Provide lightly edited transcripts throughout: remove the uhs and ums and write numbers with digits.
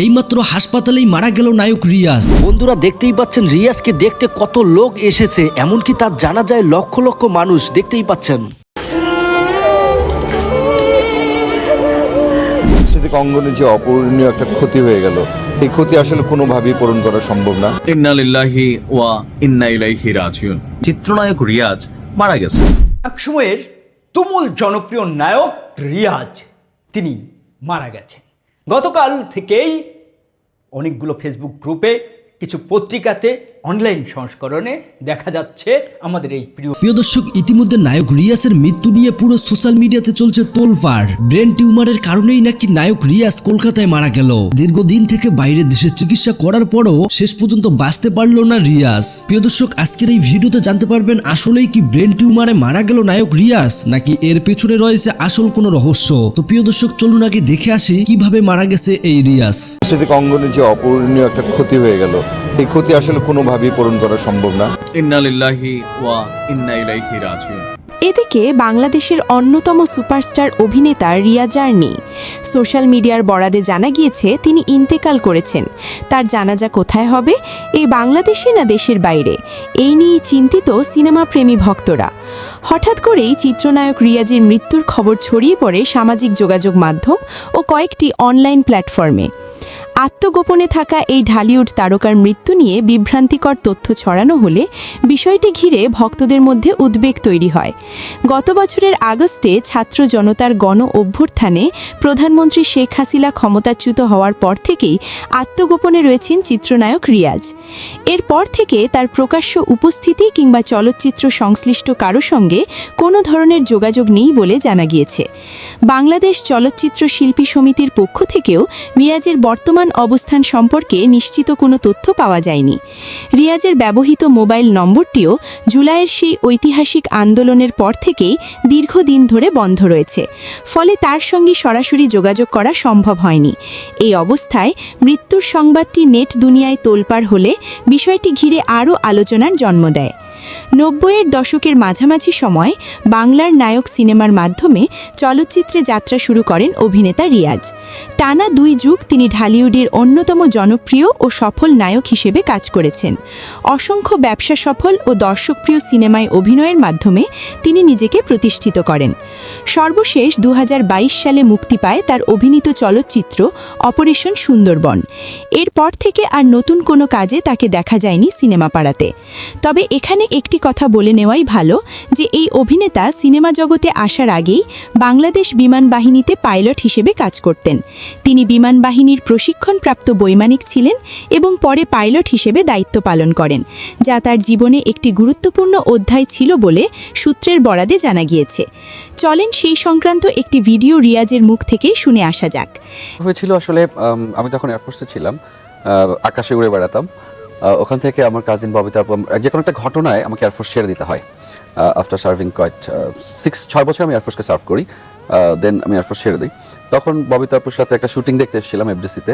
এইমাত্র হাসপাতালেই মারা গেল নায়ক রিয়াজ। বন্ধুরা দেখতেই পাচ্ছেন রিয়াজকে দেখতে কত লোক এসেছে, এমনকি তার জানাজায় লক্ষ লক্ষ মানুষ দেখতেই পাচ্ছেন। অঙ্গনে যে অপূরণীয় একটা ক্ষতি হয়ে গেল, এই ক্ষতি আসলে কোনোভাবেই পূরণ করা সম্ভব না। ইন্না লিল্লাহি ওয়া ইন্না ইলাইহি রাজিউন। চিত্রনায়ক রিয়াজ মারা গেছে। একসময়ের তুমুল জনপ্রিয় নায়ক রিয়াজ তিনি মারা গেছেন। গতকাল থেকেই অনেকগুলো ফেসবুক গ্রুপে, কিছু পত্রিকাতে, অনলাইন সংস্করণে দেখা যাচ্ছে আমাদের এই প্রিয় দর্শক, ইতিমধ্যে নায়ক রিয়াজের মৃত্যু নিয়ে পুরো সোশ্যাল মিডিয়াতে চলছে তোলপাড়। ব্রেন টিউমারের কারণেই নাকি নায়ক রিয়াজ কলকাতায় মারা গেল। দীর্ঘদিন থেকে বাইরের দেশে চিকিৎসা করার পরও শেষ পর্যন্ত বাঁচতে পারলো না রিয়াজ। প্রিয় দর্শক, আজকের এই ভিডিওতে জানতে পারবেন আসলেই কি ব্রেন টিউমারে মারা গেল নায়ক রিয়াজ, নাকি এর পেছনে রয়েছে আসল কোনো রহস্য। তো প্রিয় দর্শক, চলুন আগে দেখে আসি কিভাবে মারা গেছে এই রিয়াজ। অঙ্গনে যে অপূরণীয় একটা ক্ষতি হয়ে গেল, এই ক্ষতি আসলে কোনোভাবেই পূরণ করা সম্ভব না। ইন্না লিল্লাহি ওয়া ইন্না ইলাইহি রাজিউন। এদিকে বাংলাদেশের অন্যতম সুপারস্টার অভিনেতা রিয়াজ আর নেই। সোশ্যাল মিডিয়ার বরাদে জানা গিয়েছে তিনি ইন্তেকাল করেছেন। তার জানাজা কোথায় হবে, এই বাংলাদেশে না দেশের বাইরে, এই নিয়ে চিন্তিত সিনেমা প্রেমী ভক্তরা। হঠাৎ করেই চিত্রনায়ক রিয়াজের মৃত্যুর খবর ছড়িয়ে পড়ে সামাজিক যোগাযোগ মাধ্যম ও কয়েকটি অনলাইন প্ল্যাটফর্মে। আত্মগোপনে থাকা এই ঢালিউড তারকার মৃত্যু নিয়ে বিভ্রান্তিকর তথ্য ছড়ানো হলে বিষয়টি ঘিরে ভক্তদের মধ্যে উদ্বেগ তৈরি হয়। গত বছরের আগস্টে ছাত্র জনতার গণ অভ্যুত্থানে প্রধানমন্ত্রী শেখ হাসিনা ক্ষমতাচ্যুত হওয়ার পর থেকেই আত্মগোপনে রয়েছেন চিত্রনায়ক রিয়াজ। এরপর থেকে তার প্রকাশ্য উপস্থিতি কিংবা চলচ্চিত্র সংশ্লিষ্ট কারো সঙ্গে কোনো ধরনের যোগাযোগ নেই বলে জানা গিয়েছে। বাংলাদেশ চলচ্চিত্র শিল্পী সমিতির পক্ষ থেকেও রিয়াজের বর্তমান অবস্থান সম্পর্কে নিশ্চিত কোনো তথ্য পাওয়া যায়নি। রিয়াজের ব্যবহৃত মোবাইল নম্বরটিও জুলাইয়ের সেই ঐতিহাসিক আন্দোলনের পর থেকেই দীর্ঘদিন ধরে বন্ধ রয়েছে, ফলে তার সঙ্গে সরাসরি যোগাযোগ করা সম্ভব হয়নি। এই অবস্থায় মৃত্যুর সংবাদটি নেট দুনিয়ায় তোলপাড় হলে বিষয়টি ঘিরে আরও আলোচনার জন্ম দেয়। ৯০-এর দশকের মাঝামাঝি সময় বাংলার নায়ক সিনেমার মাধ্যমে চলচ্চিত্রে যাত্রা শুরু করেন অভিনেতা রিয়াজ। টানা ২ যুগ তিনি ঢালিউডের অন্যতম জনপ্রিয় ও সফল নায়ক হিসেবে কাজ করেছেন। অসংখ্য ব্যবসা সফল ও দর্শকপ্রিয় সিনেমায় অভিনয়ের মাধ্যমে তিনি নিজেকে প্রতিষ্ঠিত করেন। সর্বশেষ ২০২২ সালে মুক্তি পায় তার অভিনীত চলচ্চিত্র অপারেশন সুন্দরবন। এরপর থেকে আর নতুন কোনো কাজে তাকে দেখা যায়নি সিনেমা পাড়াতে। তবে এখানে একটি কথা বলে নেওয়াই ভালো যে এই অভিনেতা সিনেমা জগতে আসার আগেই বাংলাদেশ বিমান বাহিনীতে পাইলট হিসেবে কাজ করতেন। তিনি বিমান বাহিনীর প্রশিক্ষণপ্রাপ্ত বৈমানিক ছিলেন এবং পরে পাইলট হিসেবে দায়িত্ব পালন করেন, যা তার জীবনে একটি গুরুত্বপূর্ণ অধ্যায় ছিল বলে সূত্রের বরাদে জানা গিয়েছে। চলেন সেই সংক্রান্ত একটি ভিডিও রিয়াজের মুখ থেকেই শুনে আসা যাক। হয়েছিল আসলে আমি তখন এয়ারফোর্সে ছিলাম, আকাশে উড়ে বেড়াতাম। ওখান থেকে আমার কাজিন ববিতা আপু, যে কোনো একটা ঘটনায় আমাকে এয়ারফোর্স ছেড়ে দিতে হয়। আফটার সার্ভিং কোয়াইট 6 বছর আমি এয়ারফোর্সকে সার্ভ করি, দেন আমি এয়ারফোর্স ছেড়ে দিই। তখন ববিতা আপুর সাথে একটা শুটিং দেখতে এসেছিলাম এফডিসিতে।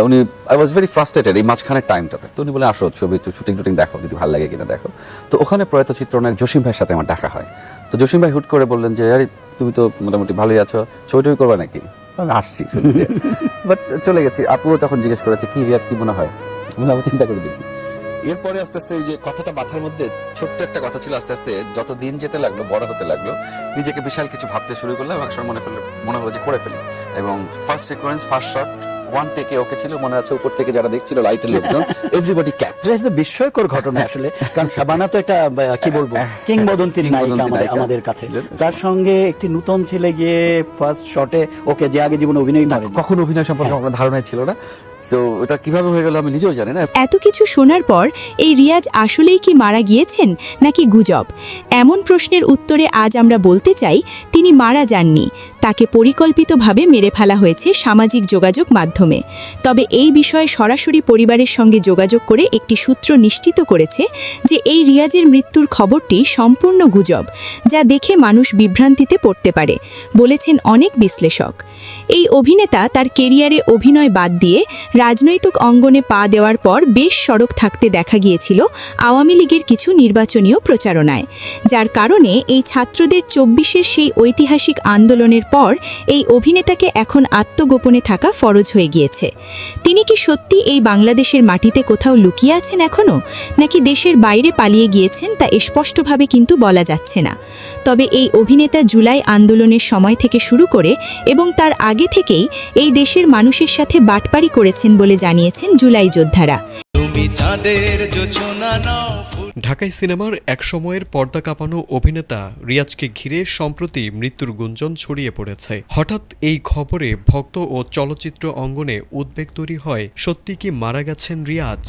উনি আই ওয়াজ ভেরি ফ্রাস্ট্রেটেড এই মাঝখানের টাইমটাতে। তো উনি বলে, আসো ছবি শুটিং দেখো, যদি ভালো লাগে কিনা দেখো। তো ওখানে প্রয়াত চিত্রনায়ক জসিম ভাইয়ের সাথে আমার দেখা হয়। তো জসিম ভাই হুট করে বললেন যে, আরে তুমি তো মোটামুটি ভালোই আছো, ছবি করবা নাকি? আমি আসছি, বাট চলে গেছি। আপুও তখন জিজ্ঞেস করেছে, কি রিয়াজ কি মনে হয়? আমি চিন্তা করে দেখি। এরপরে আস্তে আস্তে এই যে কথাটা মাথার মধ্যে ছোট্ট একটা কথা ছিল, আস্তে আস্তে যত দিন যেতে লাগলো, বড় হতে লাগলো, নিজেকে বিশাল কিছু ভাবতে শুরু করলাম। একসময় মনে হলো যে করে ফেলি। এবং ফার্স্ট সিকোয়েন্স, ফার্স্ট শট, 1 টেকে ওকে ছিল, মনে আছে উপর থেকে যারা দেখছিল লাইটের লোকজন, এভরিবডি ক্যাপ্ট। এটা বিস্ময়কর ঘটনা আসলে, কারণ শাবানা তো একটা কি বলবো কিংবদন্তির নায়িকা আমাদের কাছে। তার সঙ্গে একটি নতুন ছেলে গিয়ে ফার্স্ট শটে ওকে, যে আগে জীবনে অভিনয় করেন, কখন অভিনয় সম্পর্কে আমার ধারণাই ছিল না। তো এটা কিভাবে হয়ে গেল আমি নিজেও জানি না। এত কিছু শোনার পর এই রিয়াজ আসলেই কি মারা গিয়েছেন নাকি গুজব? এমন প্রশ্নের উত্তরে আজ আমরা বলতে চাই, তিনি মারা যাননি, তাকে পরিকল্পিতভাবে মেরে ফেলা হয়েছে সামাজিক যোগাযোগ মাধ্যমে। তবে এই বিষয়ে সরাসরি পরিবারের সঙ্গে যোগাযোগ করে একটি সূত্র নিশ্চিত করেছে যে এই রিয়াজের মৃত্যুর খবরটি সম্পূর্ণ গুজব, যা দেখে মানুষ বিভ্রান্তিতে পড়তে পারে, বলেছেন অনেক বিশ্লেষক। এই অভিনেতা তার কেরিয়ারে অভিনয় বাদ দিয়ে রাজনৈতিক অঙ্গনে পা দেওয়ার পর বেশ সড়ক থাকতে দেখা গিয়েছিল আওয়ামী লীগের কিছু নির্বাচনীয় প্রচারণায়, যার কারণে এই ছাত্রদের ২৪-এর সেই ঐতিহাসিক আন্দোলনের পর এই অভিনেতাকে এখন আত্মগোপনে থাকা ফরজ হয়ে গিয়েছে। তিনি কি সত্যি এই বাংলাদেশের মাটিতে কোথাও লুকিয়ে আছেন এখনও, নাকি দেশের বাইরে পালিয়ে গিয়েছেন তা স্পষ্টভাবে কিন্তু বলা যাচ্ছে না। তবে এই অভিনেতা জুলাই আন্দোলনের সময় থেকে শুরু করে এবং তার আগে থেকেই এই দেশের মানুষের সাথে বাটপারি করেছেন বলে জানিয়েছেন জুলাই যোদ্ধারা। ঢাকাই সিনেমার একসময়ের পর্দা কাঁপানো অভিনেতা রিয়াজকে ঘিরে সম্প্রতি মৃত্যুর গুঞ্জন ছড়িয়ে পড়েছে। হঠাৎ এই খবরে ভক্ত ও চলচ্চিত্র অঙ্গনে উদ্বেগ তৈরি হয়, সত্যি কি মারা গেছেন রিয়াজ?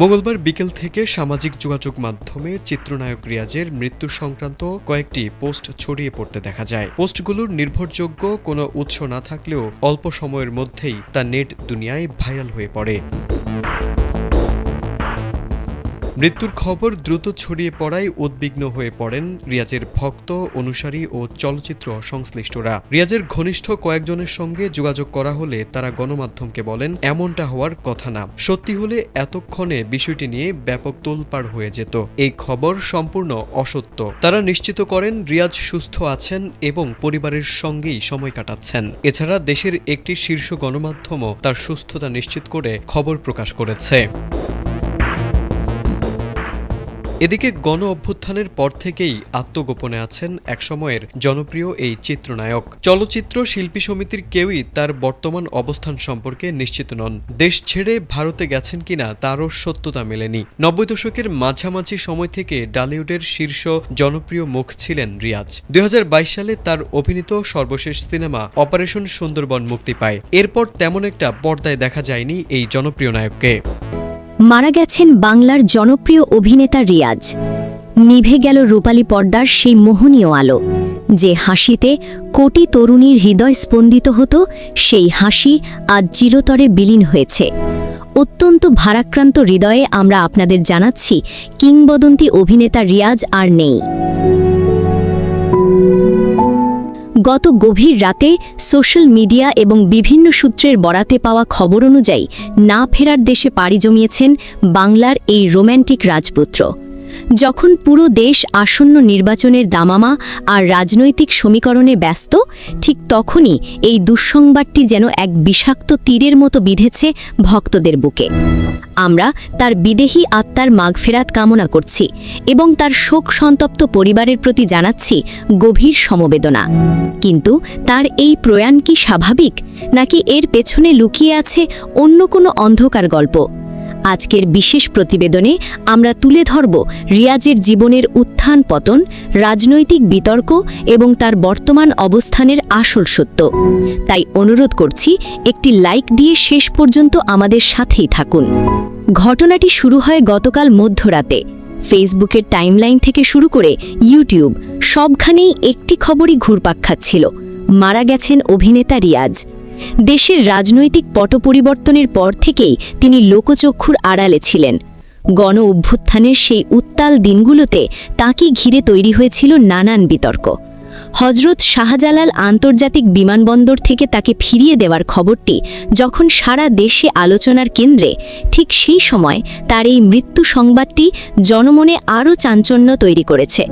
মঙ্গলবার বিকেল থেকে সামাজিক যোগাযোগ মাধ্যমে চিত্রনায়ক রিয়াজের মৃত্যু সংক্রান্ত কয়েকটি পোস্ট ছড়িয়ে পড়তে দেখা যায়। পোস্টগুলোর নির্ভরযোগ্য কোনো উৎস না থাকলেও অল্প সময়ের মধ্যেই তা নেট দুনিয়ায় ভাইরাল হয়ে পড়ে। মৃত্যুর খবর দ্রুত ছড়িয়ে পড়ায় উদ্বিগ্ন হয়ে পড়েন রিয়াজের ভক্ত, অনুসারী ও চলচ্চিত্র সংশ্লিষ্টরা। রিয়াজের ঘনিষ্ঠ কয়েকজনের সঙ্গে যোগাযোগ করা হলে তারা গণমাধ্যমকে বলেন, এমনটা হওয়ার কথা না। সত্যি হলে এতক্ষণে বিষয়টি নিয়ে ব্যাপক তোলপাড় হয়ে যেত। এই খবর সম্পূর্ণ অসত্য। তারা নিশ্চিত করেন রিয়াজ সুস্থ আছেন এবং পরিবারের সঙ্গেই সময় কাটাচ্ছেন। এছাড়া দেশের একটি শীর্ষ গণমাধ্যমও তার সুস্থতা নিশ্চিত করে খবর প্রকাশ করেছে। এদিকে গণ অভ্যুত্থানের পর থেকেই আত্মগোপনে আছেন একসময়ের জনপ্রিয় এই চিত্রনায়ক। চলচ্চিত্র শিল্পী সমিতির কেউই তার বর্তমান অবস্থান সম্পর্কে নিশ্চিত নন। দেশ ছেড়ে ভারতে গেছেন কিনা তারও সত্যতা মেলেনি। ৯০ দশকের মাঝামাঝি সময় থেকে ডালিউডের শীর্ষ জনপ্রিয় মুখ ছিলেন রিয়াজ। ২০২২ সালে তার অভিনীত সর্বশেষ সিনেমা অপারেশন সুন্দরবন মুক্তি পায়। এরপর তেমন একটা পর্দায় দেখা যায়নি এই জনপ্রিয় নায়ককে। মারা গেছেন বাংলার জনপ্রিয় অভিনেতা রিয়াজ। নিভে গেল রূপালী পর্দার সেই মোহনীয় আলো, যে হাসিতে কোটি তরুণীর হৃদয় স্পন্দিত হতো। সেই হাসি আজ চিরতরে বিলীন হয়েছে। অত্যন্ত ভারাক্রান্ত হৃদয়ে আমরা আপনাদের জানাচ্ছি, কিংবদন্তি অভিনেতা রিয়াজ আর নেই। গত গভীর রাতে সোশ্যাল মিডিয়া এবং বিভিন্ন সূত্রের বরাতে পাওয়া খবর অনুযায়ী না ফেরার দেশে পাড়ি জমিয়েছেন বাংলার এই রোম্যান্টিক রাজপুত্র। যখন পুরো দেশ আসন্ন নির্বাচনের দামামা আর রাজনৈতিক সমীকরণে ব্যস্ত, ঠিক তখনই এই দুঃসংবাদটি যেন এক বিষাক্ত তীরের মতো বিঁধেছে ভক্তদের বুকে। আমরা তার বিদেহী আত্মার মাগফেরাত কামনা করছি এবং তার শোক সন্তপ্ত পরিবারের প্রতি জানাচ্ছি গভীর সমবেদনা। কিন্তু তার এই প্রয়াণ কি স্বাভাবিক, নাকি এর পেছনে লুকিয়ে আছে অন্য কোনো অন্ধকার গল্প? আজকের বিশেষ প্রতিবেদনে আমরা তুলে ধরব রিয়াজের জীবনের উত্থান পতন, রাজনৈতিক বিতর্ক এবং তার বর্তমান অবস্থানের আসল সত্য। তাই অনুরোধ করছি, একটি লাইক দিয়ে শেষ পর্যন্ত আমাদের সাথেই থাকুন। ঘটনাটি শুরু হয় গতকাল মধ্যরাতে। ফেসবুকের টাইমলাইন থেকে শুরু করে ইউটিউব, সবখানেই একটি খবরই ঘুরপাক খাচ্ছিল, মারা গেছেন অভিনেতা রিয়াজ। দেশের রাজনৈতিক পট পরিবর্তনের পর থেকেই তিনি লোকচক্ষুর আড়ালে ছিলেন। গণ অভ্যুত্থানের সেই উত্তাল দিনগুলোতে তাঁকে ঘিরে তৈরি হয়েছিল নানান বিতর্ক। হজরত শাহজালাল আন্তর্জাতিক বিমানবন্দর থেকে তাকে ফিরিয়ে দেওয়ার খবরটি যখন সারা দেশে আলোচনার কেন্দ্রে, ঠিক সেই সময় তার এই মৃত্যু সংবাদটি জনমনে আরও চাঞ্চল্য তৈরি করেছে।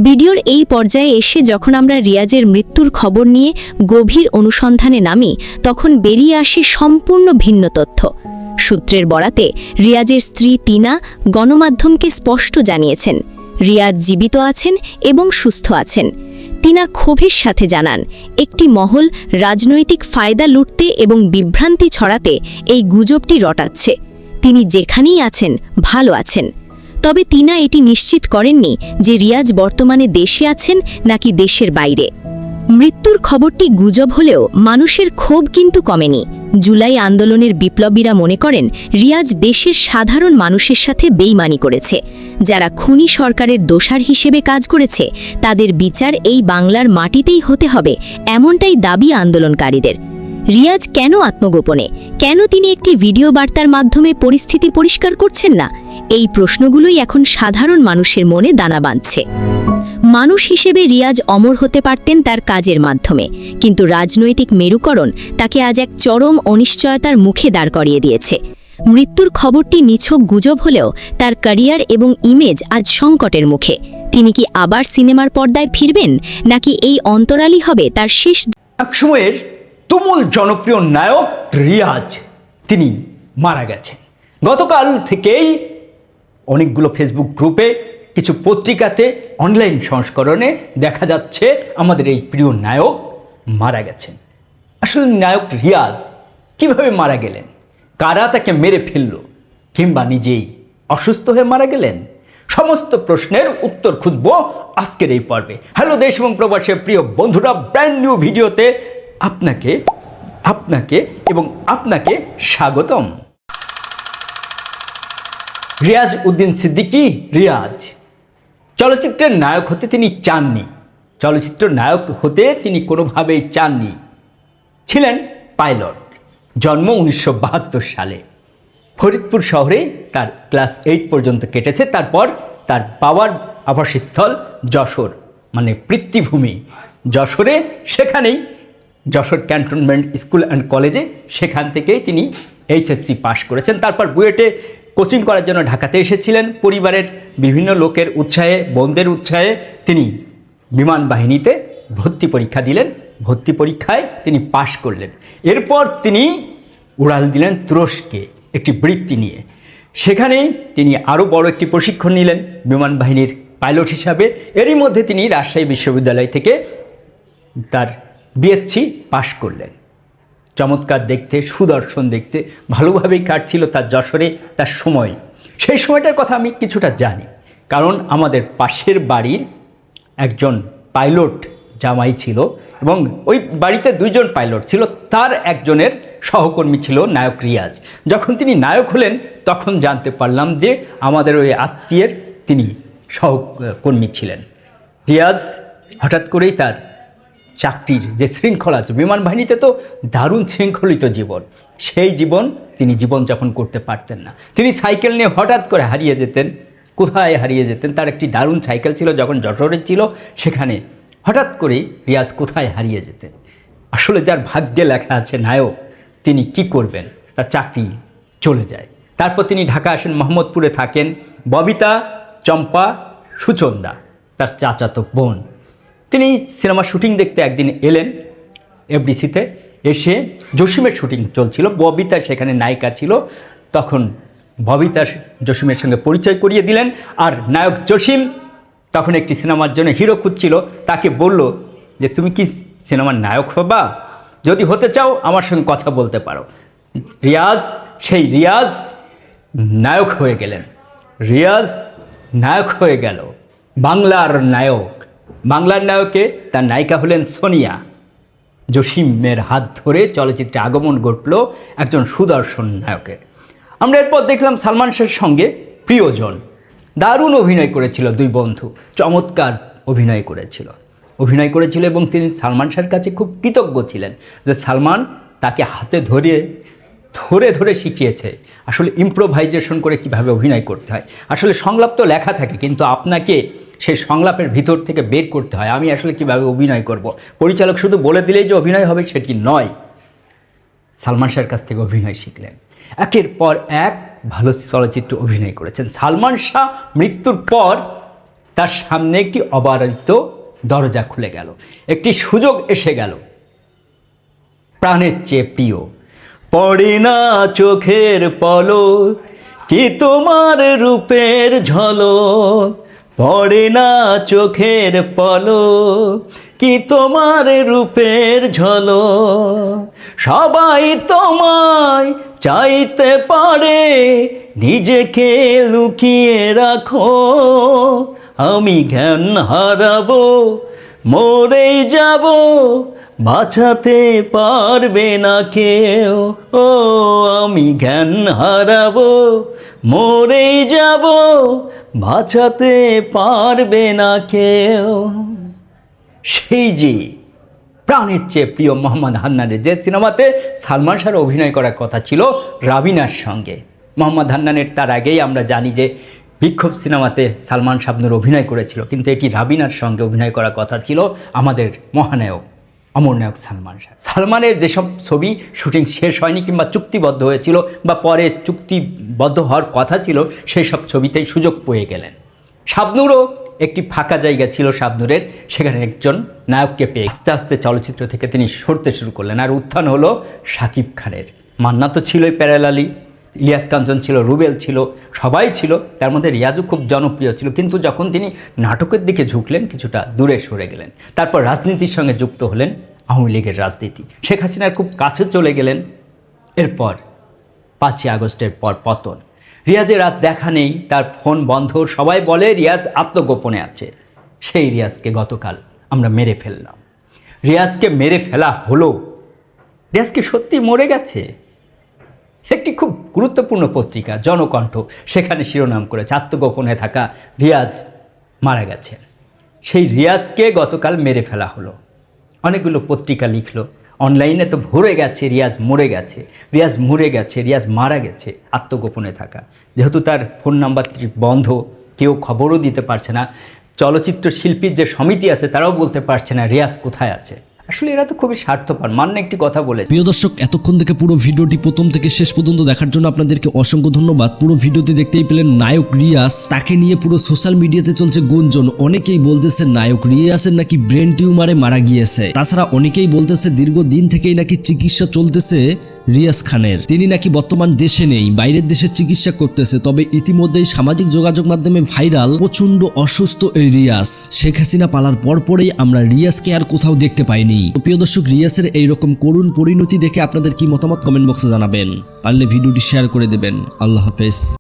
ভিডিওর এই পর্যায়ে এসে যখন আমরা রিয়াজের মৃত্যুর খবর নিয়ে গভীর অনুসন্ধানে নামি, তখন বেরিয়ে আসে সম্পূর্ণ ভিন্ন তথ্য। সূত্রের বরাতে রিয়াজের স্ত্রী তিনা গণমাধ্যমকে স্পষ্ট জানিয়েছেন, রিয়াজ জীবিত আছেন এবং সুস্থ আছেন। তিনা ক্ষোভের সাথে জানান, একটি মহল রাজনৈতিক ফায়দা লুটতে এবং বিভ্রান্তি ছড়াতে এই গুজবটি রটাচ্ছে। তিনি যেখানেই আছেন ভালো আছেন। তবে তিনা এটি নিশ্চিত করেননি যে রিয়াজ বর্তমানে দেশে আছেন নাকি দেশের বাইরে। মৃত্যুর খবরটি গুজব হলেও মানুষের ক্ষোভ কিন্তু কমেনি। জুলাই আন্দোলনের বিপ্লবীরা মনে করেন রিয়াজ দেশের সাধারণ মানুষের সাথে বেইমানি করেছে। যারা খুনি সরকারের দোষর হিসেবে কাজ করেছে, তাদের বিচার এই বাংলার মাটিতেই হতে হবে, এমনটাই দাবি আন্দোলনকারীদের। রিয়াজ কেন আত্মগোপনে? কেন তিনি একটি ভিডিও বার্তার মাধ্যমে পরিস্থিতি পরিষ্কার করছেন না? এই প্রশ্নগুলোই এখন সাধারণ মানুষের মনে দানা বাঁধছে। মানুষ হিসেবে রিয়াজ অমর হতে পারতেন তার কাজের মাধ্যমে, কিন্তু রাজনৈতিক মেরুকরণ তাকে আজ এক চরম অনিশ্চয়তার মুখে দাঁড় করিয়ে দিয়েছে। মৃত্যুর খবরটি নিছক গুজব হলেও তার ক্যারিয়ার এবং ইমেজ আজ সংকটের মুখে। তিনি কি আবার সিনেমার পর্দায় ফিরবেন, নাকি এই অন্তরালই হবে তার শেষ? একসময়ের তুমুল জনপ্রিয় নায়ক রিয়াজ তিনি মারা গেছেন। গতকাল থেকেই অনেকগুলো ফেসবুক গ্রুপে, কিছু পত্রিকাতে, অনলাইন সংস্করণে দেখা যাচ্ছে আমাদের এই প্রিয় নায়ক মারা গেছেন। আসলে নায়ক রিয়াজ কিভাবে মারা গেলেন, কারা তাকে মেরে ফেলল, কিংবা নিজেই অসুস্থ হয়ে মারা গেলেন, সমস্ত প্রশ্নের উত্তর খুঁজব আজকের এই পর্বে। হ্যালো দেশ এবং প্রবাসের প্রিয় বন্ধুরা, ব্র্যান্ড নিউ ভিডিওতে আপনাকে স্বাগতম। রিয়াজ উদ্দিন সিদ্দিকী রিয়াজ চলচ্চিত্রের নায়ক হতে তিনি চাননি, চলচ্চিত্র নায়ক হতে তিনি কোনোভাবেই চাননি। ছিলেন পাইলট। জন্ম 1972 সালে। ফরিদপুর শহরে তার ক্লাস 8 পর্যন্ত কেটেছে। তারপর তার বাবার আবাসস্থল যশোর, মানে পৃথ্বীভূমি যশোরে, সেখানেই যশোর ক্যান্টনমেন্ট স্কুল অ্যান্ড কলেজে, সেখান থেকেই তিনি এইচএসসি পাশ করেছেন। তারপর বুয়েটে কোচিং করার জন্য ঢাকাতে এসেছিলেন। পরিবারের বিভিন্ন লোকের উৎসাহে, বোনদের উৎসাহে তিনি বিমান বাহিনীতে ভর্তি পরীক্ষা দিলেন। ভর্তি পরীক্ষায় তিনি পাশ করলেন। এরপর তিনি উড়াল দিলেন তুরস্কে একটি বৃত্তি নিয়ে। সেখানেই তিনি আরও বড় একটি প্রশিক্ষণ নিলেন বিমান বাহিনীর পাইলট হিসাবে। এরই মধ্যে তিনি রাজশাহী বিশ্ববিদ্যালয় থেকে তার বিএসসি পাশ করলেন। চমৎকার দেখতে, সুদর্শন দেখতে, ভালোভাবেই কাটছিল তার যশোরে তার সময়। সেই সময়টার কথা আমি কিছুটা জানি, কারণ আমাদের পাশের বাড়ির একজন পাইলট জামাই ছিল এবং ওই বাড়িতে 2 জন পাইলট ছিল। তার একজনের সহকর্মী ছিল নায়ক রিয়াজ। যখন তিনি নায়ক হলেন তখন জানতে পারলাম যে আমাদের ওই আত্মীয়ের তিনি সহকর্মী ছিলেন। রিয়াজ হঠাৎ করেই তার চাকরির যে শৃঙ্খলা আছে, বিমান বাহিনীতে তো দারুণ শৃঙ্খলিত জীবন, সেই জীবন তিনি জীবনযাপন করতে পারতেন না। তিনি সাইকেল নিয়ে হঠাৎ করে হারিয়ে যেতেন। কোথায় হারিয়ে যেতেন? তার একটি দারুণ সাইকেল ছিল, যখন যশোরে ছিল সেখানে হঠাৎ করেই রিয়াজ কোথায় হারিয়ে যেতেন। আসলে যার ভাগ্যে লেখা আছে নায়ক, তিনি কি করবেন, তার চাকরি চলে যায়। তারপর তিনি ঢাকা আসেন, মোহাম্মদপুরে থাকেন। ববিতা, চম্পা, সুচন্দা তার চাচাতো বোন। তিনি সিনেমা শুটিং দেখতে একদিন এলেন এফডিসিতে। এসে জসিমের শুটিং চলছিল, ববিতা সেখানে নায়িকা ছিল। তখন ববিতা জসিমের সঙ্গে পরিচয় করিয়ে দিলেন। আর নায়ক জসিম তখন একটি সিনেমার জন্য হিরো খুঁজছিল। তাকে বলল যে তুমি কি সিনেমার নায়ক হবা? যদি হতে চাও আমার সঙ্গে কথা বলতে পারো। সেই রিয়াজ নায়ক হয়ে গেলেন। রিয়াজ নায়ক হয়ে গেল, বাংলার নায়ক। বাংলার নায়কে তার নায়িকা হলেন সোনিয়া। জসিমের হাত ধরে চলচ্চিত্রে আগমন ঘটল একজন সুদর্শন নায়কের। আমরা এরপর দেখলাম সালমান শাহের সঙ্গে প্রিয়জন। দারুণ অভিনয় করেছিল 2 বন্ধু, চমৎকার অভিনয় করেছিল এবং তিনি সালমান শাহের কাছে খুব কৃতজ্ঞ ছিলেন যে সালমান তাকে হাতে ধরে শিখিয়েছে আসলে ইম্প্রোভাইজেশন করে কিভাবে অভিনয় করতে হয়। আসলে সংলাপ তো লেখা থাকে, কিন্তু আপনাকে সেই সংলাপের ভিতর থেকে বের করতে হয় আমি আসলে কিভাবে অভিনয় করব। পরিচালক শুধু বলে দিলেই যে অভিনয় হবে সেটি নয়। সালমান শাহের কাছ থেকে অভিনয় শিখলেন। একের পর এক ভালো চলচ্চিত্র অভিনয় করেছেন। সালমান শাহ মৃত্যুর পর তার সামনে একটি অবারিত দরজা খুলে গেল, একটি সুযোগ এসে গেল। প্রাণের চেয়ে প্রিয়, পড়ে না চোখের পলক, কি তোমার রূপের ঝলক, পড়ে না চোখের পলক, কি তোমার রূপের ঝলক। সবাই তোমায় চাইতে পারে, নিজেকে লুকিয়ে রাখো। আমি জ্ঞান হারাবো, মরেই যাব, বাঁচাতে পারবে না কেউ। ও আমি জ্ঞান হারাবো, মরেই যাব, বাঁচাতে পারবে না কেউ। সেই যে প্রাণের চেয়ে প্রিয় মোহাম্মদ হান্নানের, যে সিনেমাতে সালমান শাহর অভিনয় করার কথা ছিল রাবিনার সঙ্গে, মোহাম্মদ হান্নানের তার আগেই আমরা জানি যে বিক্ষোভ সিনেমাতে সালমান শাবনূর অভিনয় করেছিল, কিন্তু এটি রাবিনার সঙ্গে অভিনয় করার কথা ছিল আমাদের মহানায়ক অমর নায়ক সালমান শাহ। সালমানের যেসব ছবি শুটিং শেষ হয়নি কিংবা চুক্তিবদ্ধ হয়েছিল বা পরে চুক্তিবদ্ধ হওয়ার কথা ছিল, সেই সব ছবিতেই সুযোগ পেয়ে গেলেন। শাবনূরও একটি ফাঁকা জায়গা ছিল শাবনূরের, সেখানে একজন নায়ককে পেয়ে আস্তে আস্তে চলচ্চিত্র থেকে তিনি সরতে শুরু করলেন। আর উত্থান হলো শাকিব খানের। মান্না তো ছিলই প্যারালালি, ইলিয়াস কাঞ্চন ছিল, রুবেল ছিল, সবাই ছিল, তার মধ্যে রিয়াজও খুব জনপ্রিয় ছিল। কিন্তু যখন তিনি নাটকের দিকে ঝুঁকলেন কিছুটা দূরে সরে গেলেন। তারপর রাজনীতির সঙ্গে যুক্ত হলেন, আওয়ামী লীগের রাজনীতি, শেখ হাসিনার খুব কাছে চলে গেলেন। এরপর 5ই আগস্টের পর পতন, রিয়াজের রাত দেখা নেই, তার ফোন বন্ধ, সবাই বলে রিয়াজ আত্মগোপনে আছে। সেই রিয়াজকে গতকাল আমরা মেরে ফেললাম। রিয়াজকে মেরে ফেলা হলো। রিয়াজকে সত্যি মরে গেছে? একটি খুব গুরুত্বপূর্ণ পত্রিকা জনকণ্ঠ সেখানে শিরোনাম করেছে আত্মগোপনে থাকা রিয়াজ মারা গেছে। সেই রিয়াজকে গতকাল মেরে ফেলা হলো। অনেকগুলো পত্রিকা লিখলো, অনলাইনে তো ভরে গেছে রিয়াজ মরে গেছে, রিয়াজ মরে গেছে, রিয়াজ মারা গেছে। আত্মগোপনে থাকা, যেহেতু তার ফোন নাম্বারটি বন্ধ, কেউ খবরও দিতে পারছে না, চলচ্চিত্র শিল্পীর যে সমিতি আছে তারাও বলতে পারছে না রিয়াজ কোথায় আছে। আসলে এরা তো খুবই স্বার্থপর। মান্না একটি কথা বলেছে। প্রিয় দর্শক, এতক্ষণ থেকে পুরো ভিডিওটি প্রথম থেকে শেষ পর্যন্ত দেখার জন্য আপনাদেরকে অসংখ্য ধন্যবাদ। পুরো ভিডিওতে দেখতেই পেলেন নায়ক রিয়াজ, তাকে নিয়ে পুরো সোশ্যাল মিডিয়াতে চলছে গুঞ্জন। অনেকেই বলতেছে নায়ক রিয়াজের নাকি ব্রেন টিউমারে মারা গিয়েছে। তাছাড়া অনেকেই বলতেছে দীর্ঘদিন থেকেই নাকি চিকিৎসা চলতেছে রিয়াজ খানের, তিনি নাকি বর্তমান দেশে নেই, বাইরের দেশে চিকিৎসা করতেছে। তবে ইতিমধ্যেই সামাজিক যোগাযোগ মাধ্যমে ভাইরাল প্রচন্ড অসুস্থ এই রিয়াজ। শেখ হাসিনা পালার পরপরই আমরা রিয়াজকে আর কোথাও দেখতে পাইনি। তো প্রিয় দর্শক, রিয়াজের এইরকম করুণ পরিণতি দেখে আপনাদের কি মতামত কমেন্ট বক্সে জানাবেন, পারলে ভিডিওটি শেয়ার করে দেবেন। আল্লাহ হাফেজ।